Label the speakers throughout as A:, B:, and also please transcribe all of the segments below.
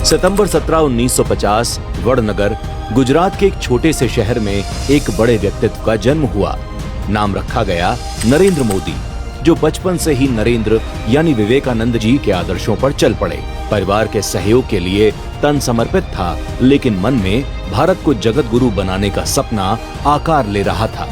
A: सितंबर 17, 1950 वडनगर, गुजरात के एक छोटे से शहर में एक बड़े व्यक्तित्व का जन्म हुआ। नाम रखा गया नरेंद्र मोदी, जो बचपन से ही नरेंद्र यानी विवेकानंद जी के आदर्शों पर चल पड़े। परिवार के सहयोग के लिए तन समर्पित था, लेकिन मन में भारत को जगत गुरु बनाने का सपना आकार ले रहा था।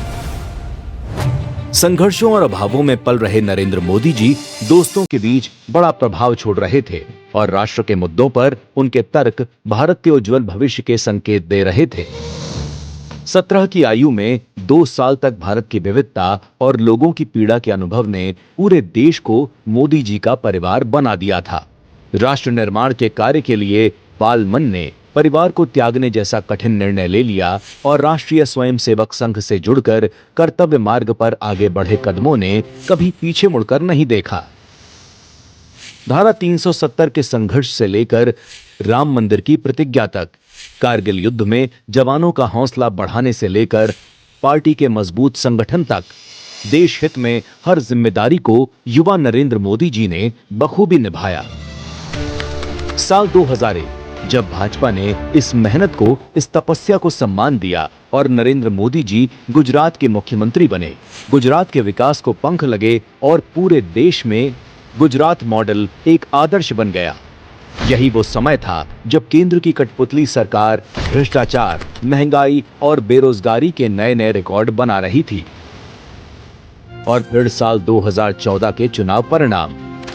A: संघर्षों और अभावों में पल रहे नरेंद्र मोदी जी दोस्तों के बीच बड़ा प्रभाव छोड़ रहे थे और राष्ट्र के मुद्दों पर उनके तर्क भारत के उज्जवल भविष्य के संकेत दे रहे थे। 17 की आयु में 2 साल तक भारत की विविधता और लोगों की पीड़ा के अनुभव ने पूरे देश को मोदी जी का परिवार बना दिया था। राष्ट्र निर्माण के कार्य के लिए बालमन ने परिवार को त्यागने जैसा कठिन निर्णय ले लिया और राष्ट्रीय स्वयंसेवक संघ से जुड़कर कर्तव्य मार्ग पर आगे बढ़े कदमों ने कभी पीछे मुड़कर नहीं देखा। धारा 370 के संघर्ष से लेकर राम मंदिर की प्रतिज्ञा तक, कारगिल युद्ध में जवानों का हौसला बढ़ाने से लेकर पार्टी के मजबूत संगठन तक, देश हित में हर जिम्मेदारी को युवा नरेंद्र मोदी जी ने बखूबी निभाया। साल 2001 जब भाजपा ने इस मेहनत को, इस तपस्या को सम्मान दिया और नरेंद्र मोदी जी गुजरात के मुख्यमंत्री बने, गुजरात के विकास को पंख लगे और पूरे देश में गुजरात मॉडल एक आदर्श बन गया। यही वो समय था जब केंद्र की कठपुतली सरकार भ्रष्टाचार, महंगाई और बेरोजगारी के नए नए रिकॉर्ड बना रही थी। और फिर साल 2014 के चुनाव परिणाम,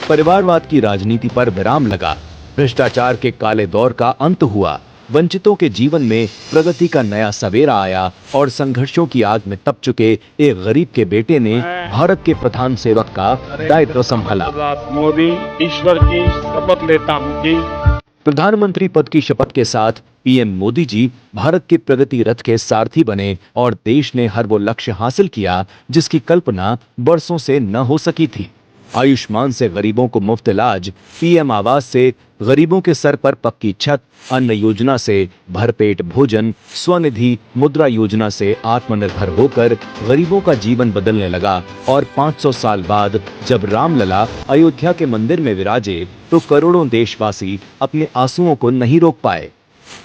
A: परिवारवाद की राजनीति पर विराम लगा, भ्रष्टाचार के काले दौर का अंत हुआ, वंचितों के जीवन में प्रगति का नया सवेरा आया और संघर्षों की आग में तप चुके एक गरीब के बेटे ने भारत के प्रधान सेवक का दायित्व संभाला।
B: मोदी, ईश्वर की शपथ लेता हूं कि
A: प्रधानमंत्री पद की शपथ के साथ पीएम मोदी जी भारत के प्रगति रथ के सारथी बने और देश ने हर वो लक्ष्य हासिल किया जिसकी कल्पना बरसों से न हो सकी थी। आयुष्मान से गरीबों को मुफ्त इलाज, पीएम आवास से गरीबों के सर पर पक्की छत, अन्न योजना से भरपेट भोजन, स्वनिधि मुद्रा योजना से आत्मनिर्भर होकर गरीबों का जीवन बदलने लगा। और 500 साल बाद जब रामलला अयोध्या के मंदिर में विराजे तो करोड़ों देशवासी अपने आंसुओं को नहीं रोक पाए।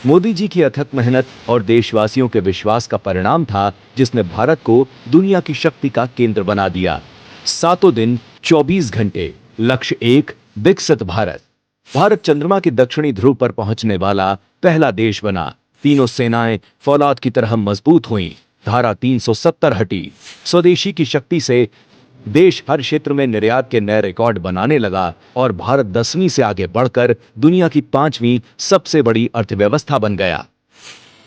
A: मोदी जी की अथक मेहनत और देशवासियों के विश्वास का परिणाम था जिसने भारत को दुनिया की शक्ति का केंद्र बना दिया। 7 दिन 24 घंटे, लक्ष्य एक, विकसित भारत। भारत चंद्रमा के दक्षिणी ध्रुव पर पहुंचने वाला पहला देश बना। तीनों सेनाएं फौलाद की तरह मजबूत हुईं। धारा 370 हटी। स्वदेशी की शक्ति से देश हर क्षेत्र में निर्यात के नए रिकॉर्ड बनाने लगा और भारत 10वीं से आगे बढ़कर दुनिया की 5वीं सबसे बड़ी अर्थव्यवस्था बन गया।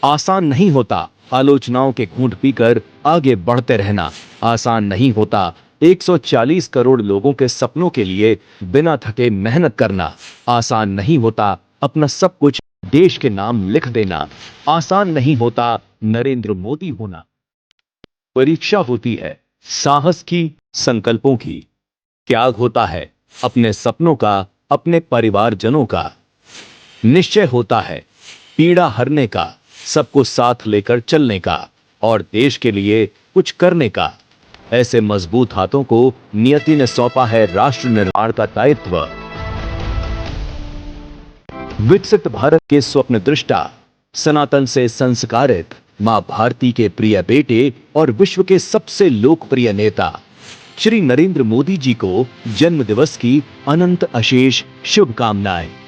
A: आसान नहीं होता आलोचनाओं के घूंट पीकर आगे बढ़ते रहना। आसान नहीं होता 140 करोड़ लोगों के सपनों के लिए बिना थके मेहनत करना। आसान नहीं होता अपना सब कुछ देश के नाम लिख देना। आसान नहीं होता नरेंद्र मोदी होना। परीक्षा होती है साहस की, संकल्पों की। त्याग होता है अपने सपनों का, अपने परिवारजनों का। निश्चय होता है पीड़ा हरने का, सबको साथ लेकर चलने का और देश के लिए कुछ करने का। ऐसे मजबूत हाथों को नियति ने सौंपा है राष्ट्र निर्माण का दायित्व। विकसित भारत के स्वप्न दृष्टा, सनातन से संस्कारित, मां भारती के प्रिय बेटे और विश्व के सबसे लोकप्रिय नेता श्री नरेंद्र मोदी जी को जन्म दिवस की अनंत अशेष शुभकामनाएं।